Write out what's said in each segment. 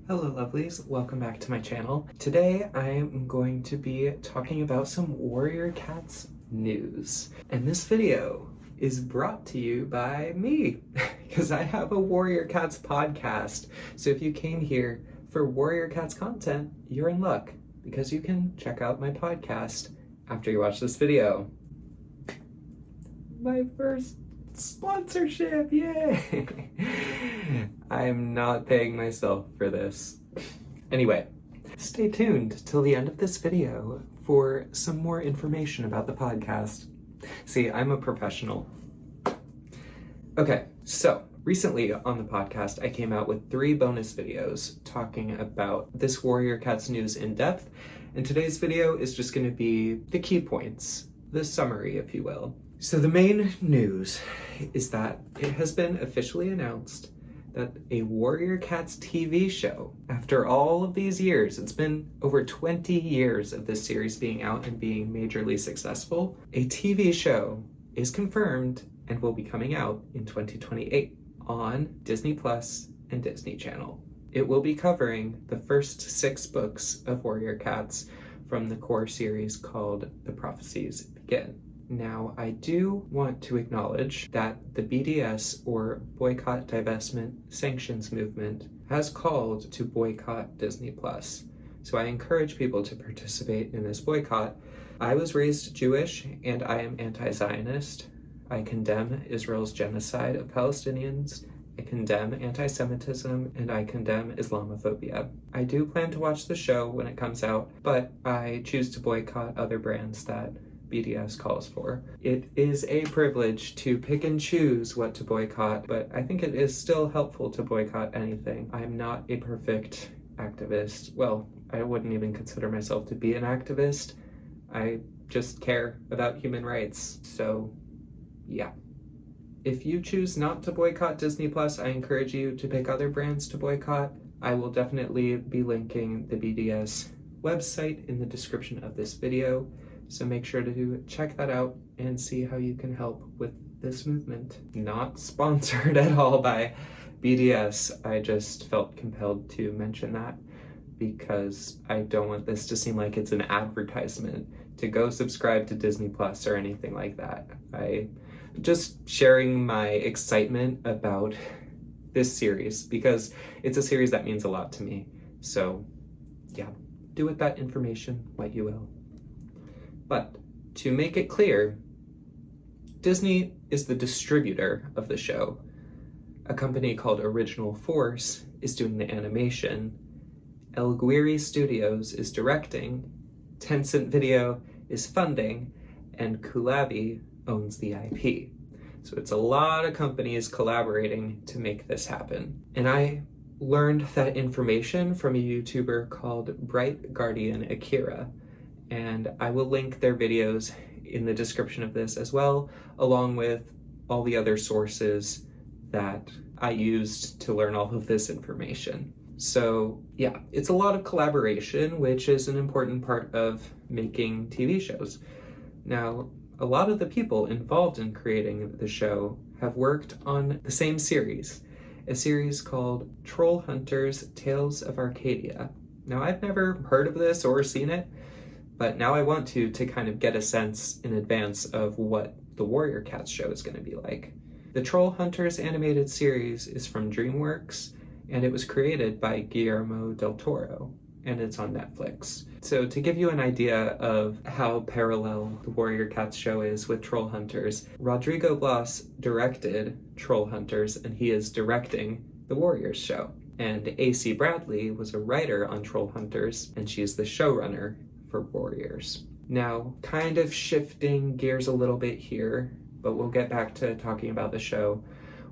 Hello lovelies, welcome back to my channel. Today I am going to be talking about some Warrior Cats news. And this video is brought to you by me, because I have a Warrior Cats podcast. So if you came here for Warrior Cats content, you're in luck, because you can check out my podcast after you watch this video. My first sponsorship, yay! I'm not paying myself for this. Anyway, stay tuned till the end of this video for some more information about the podcast. See, I'm a professional. Okay, so recently on the podcast, I came out with 3 bonus videos talking about this Warrior Cats news in depth, and today's video is just going to be the key points, the summary, if you will. So the main news is that it has been officially announced that a Warrior Cats TV show, after all of these years, it's been over 20 years of this series being out and being majorly successful, a TV show is confirmed and will be coming out in 2028 on Disney Plus and Disney Channel. It will be covering the first 6 books of Warrior Cats from the core series called The Prophecies Begin. Now, I do want to acknowledge that the BDS, or Boycott, Divestment, Sanctions movement, has called to boycott Disney Plus. So I encourage people to participate in this boycott. I was raised Jewish and I am anti-Zionist. I condemn Israel's genocide of Palestinians. I condemn anti-Semitism and I condemn Islamophobia. I do plan to watch the show when it comes out, but I choose to boycott other brands that BDS calls for. It is a privilege to pick and choose what to boycott, but I think it is still helpful to boycott anything. I'm not a perfect activist. Well, I wouldn't even consider myself to be an activist. I just care about human rights. So, yeah. If you choose not to boycott Disney Plus, I encourage you to pick other brands to boycott. I will definitely be linking the BDS website in the description of this video. So make sure to check that out and see how you can help with this movement. Not sponsored at all by BDS. I just felt compelled to mention that because I don't want this to seem like it's an advertisement to go subscribe to Disney Plus or anything like that. I just sharing my excitement about this series because it's a series that means a lot to me. So yeah, do with that information what you will. But to make it clear, Disney is the distributor of the show. A company called Original Force is doing the animation. El Guiri Studios is directing. Tencent Video is funding. And Coolabi owns the IP. So it's a lot of companies collaborating to make this happen. And I learned that information from a YouTuber called Bright Guardian Akira. And I will link their videos in the description of this as well, along with all the other sources that I used to learn all of this information. So yeah, it's a lot of collaboration, which is an important part of making TV shows. Now, a lot of the people involved in creating the show have worked on the same series, a series called Trollhunters, Tales of Arcadia. Now, I've never heard of this or seen it, but now I want to kind of get a sense in advance of what the Warrior Cats show is going to be like. The Trollhunters animated series is from DreamWorks, and it was created by Guillermo del Toro, and it's on Netflix. So to give you an idea of how parallel the Warrior Cats show is with Trollhunters, Rodrigo Blaas directed Trollhunters, and he is directing the Warriors show. And A.C. Bradley was a writer on Trollhunters, and she's the showrunner for Warriors. Now, kind of shifting gears a little bit here, but we'll get back to talking about the show.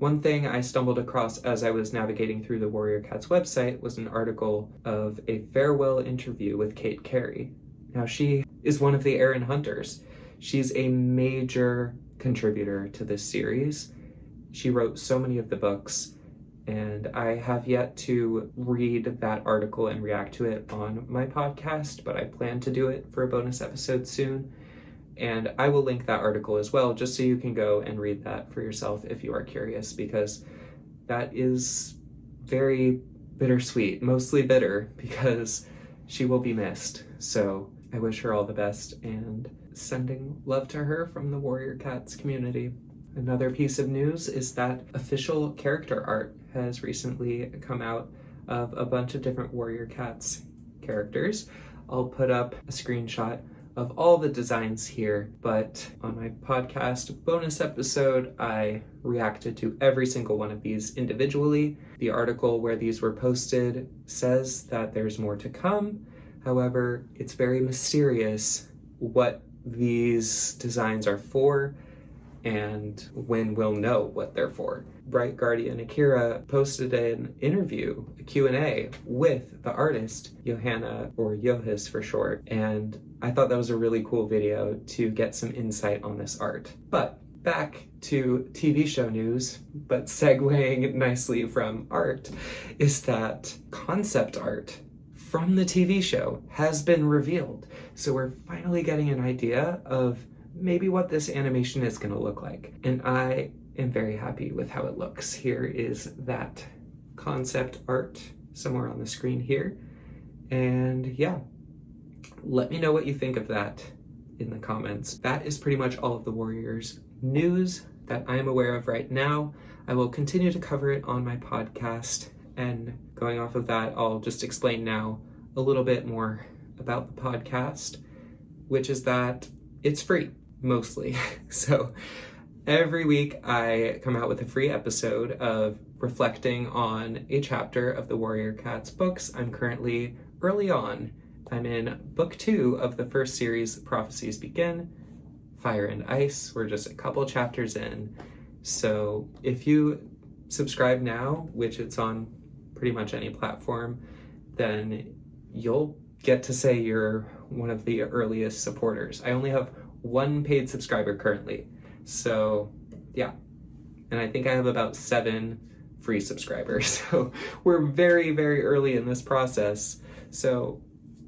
One thing I stumbled across as I was navigating through the Warrior Cats website was an article of a farewell interview with Kate Cary. Now, she is one of the Aaron Hunters. She's a major contributor to this series. She wrote so many of the books, and I have yet to read that article and react to it on my podcast, but I plan to do it for a bonus episode soon. And I will link that article as well, just so you can go and read that for yourself if you are curious, because that is very bittersweet, mostly bitter, because she will be missed. So I wish her all the best, and sending love to her from the Warrior Cats community. Another piece of news is that official character art has recently come out of a bunch of different Warrior Cats characters. I'll put up a screenshot of all the designs here, but on my podcast bonus episode, I reacted to every single one of these individually. The article where these were posted says that there's more to come. However, it's very mysterious what these designs are for and when we'll know what they're for. Bright Guardian Akira posted an interview, a Q&A, with the artist, Johanna, or Johis for short, and I thought that was a really cool video to get some insight on this art. But back to TV show news, but segueing nicely from art, is that concept art from the TV show has been revealed. So we're finally getting an idea of maybe what this animation is going to look like. And I am very happy with how it looks. Here is that concept art somewhere on the screen here. And yeah, let me know what you think of that in the comments. That is pretty much all of the Warriors news that I am aware of right now. I will continue to cover it on my podcast, and going off of that, I'll just explain now a little bit more about the podcast, which is that it's free, mostly. So every week I come out with a free episode of reflecting on a chapter of the Warrior Cats books. I'm currently early on. I'm in book 2 of the first series, Prophecies Begin, Fire and Ice. We're just a couple chapters in. So if you subscribe now, which it's on pretty much any platform, then you'll get to say you're one of the earliest supporters. I only have one paid subscriber currently. So yeah, and I think I have about 7 free subscribers. So we're very, very early in this process. So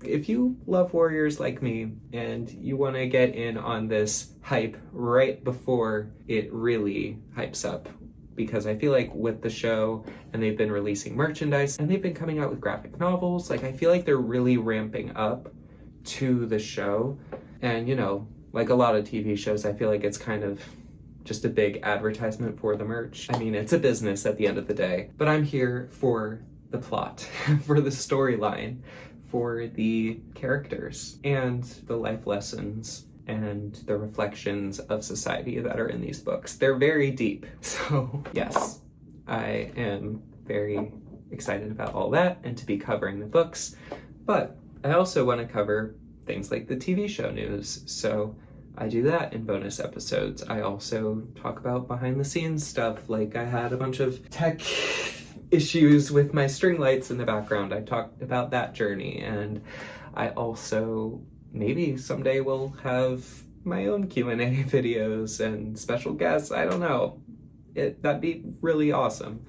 if you love Warriors like me and you want to get in on this hype right before it really hypes up, because I feel like with the show, and they've been releasing merchandise, and they've been coming out with graphic novels, like I feel like they're really ramping up to the show. And you know, like a lot of TV shows, I feel like it's kind of just a big advertisement for the merch. I mean, it's a business at the end of the day, but I'm here for the plot, for the storyline, for the characters, and the life lessons and the reflections of society that are in these books. They're very deep. So yes, I am very excited about all that and to be covering the books, but I also want to cover things like the TV show news. So I do that in bonus episodes. I also talk about behind the scenes stuff, like I had a bunch of tech issues with my string lights in the background. I talked about that journey, and I also maybe someday will have my own Q&A videos and special guests. I don't know. That'd be really awesome.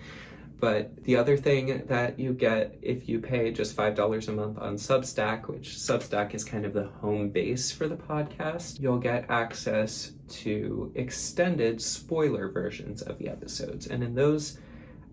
But the other thing that you get if you pay just $5 a month on Substack, which Substack is kind of the home base for the podcast, you'll get access to extended spoiler versions of the episodes. And in those,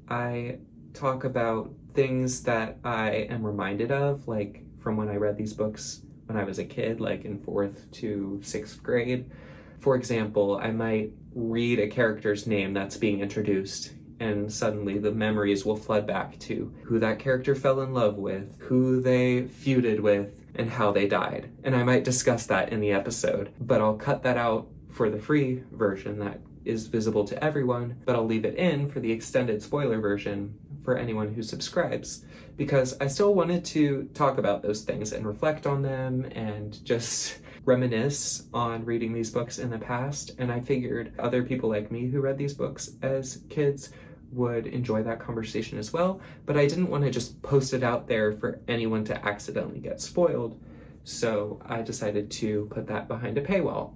I talk about things that I am reminded of, like from when I read these books when I was a kid, like in 4th to 6th grade. For example, I might read a character's name that's being introduced, and suddenly the memories will flood back to who that character fell in love with, who they feuded with, and how they died. And I might discuss that in the episode, but I'll cut that out for the free version that is visible to everyone, but I'll leave it in for the extended spoiler version for anyone who subscribes, because I still wanted to talk about those things and reflect on them and just reminisce on reading these books in the past. And I figured other people like me who read these books as kids would enjoy that conversation as well, but I didn't want to just post it out there for anyone to accidentally get spoiled. So I decided to put that behind a paywall.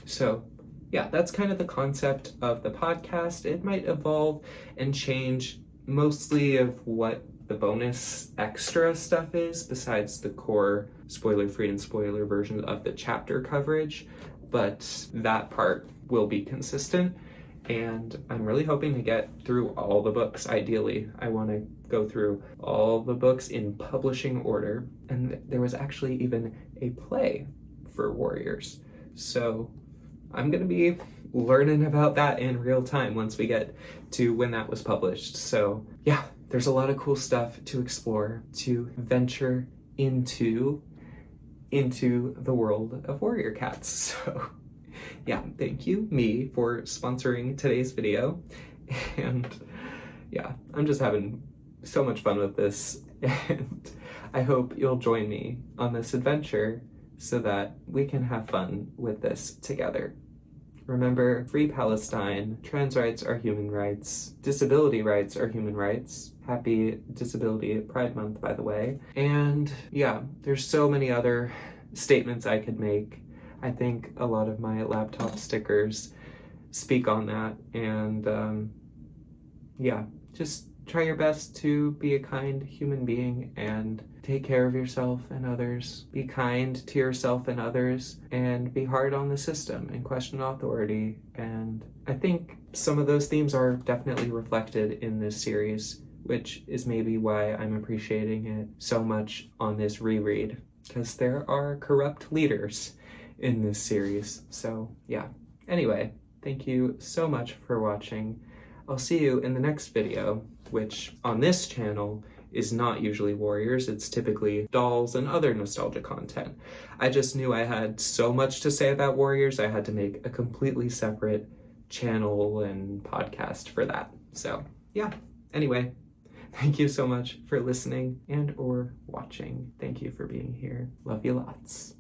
So yeah, that's kind of the concept of the podcast. It might evolve and change mostly of what the bonus extra stuff is, besides the core spoiler-free and spoiler version of the chapter coverage, but that part will be consistent. and I'm really hoping to get through all the books. Ideally, I want to go through all the books in publishing order, and there was actually even a play for Warriors. So I'm gonna be learning about that in real time once we get to when that was published. So yeah, there's a lot of cool stuff to explore, to venture into the world of Warrior Cats. So yeah, thank you, me, for sponsoring today's video. And yeah, I'm just having so much fun with this, and I hope you'll join me on this adventure so that we can have fun with this together. Remember, free Palestine, trans rights are human rights, disability rights are human rights. Happy Disability Pride Month, by the way. And yeah, there's so many other statements I could make. I think a lot of my laptop stickers speak on that. And yeah, just try your best to be a kind human being and take care of yourself and others. Be kind to yourself and others, and be hard on the system and question authority. And I think some of those themes are definitely reflected in this series, which is maybe why I'm appreciating it so much on this reread, because there are corrupt leaders in this series. So yeah, anyway, thank you so much for watching. I'll see you in the next video, which on this channel is not usually Warriors. It's typically dolls and other nostalgia content. I just knew I had so much to say about Warriors, I had to make a completely separate channel and podcast for that. So yeah, anyway, thank you so much for listening and or watching. Thank you for being here. Love you lots.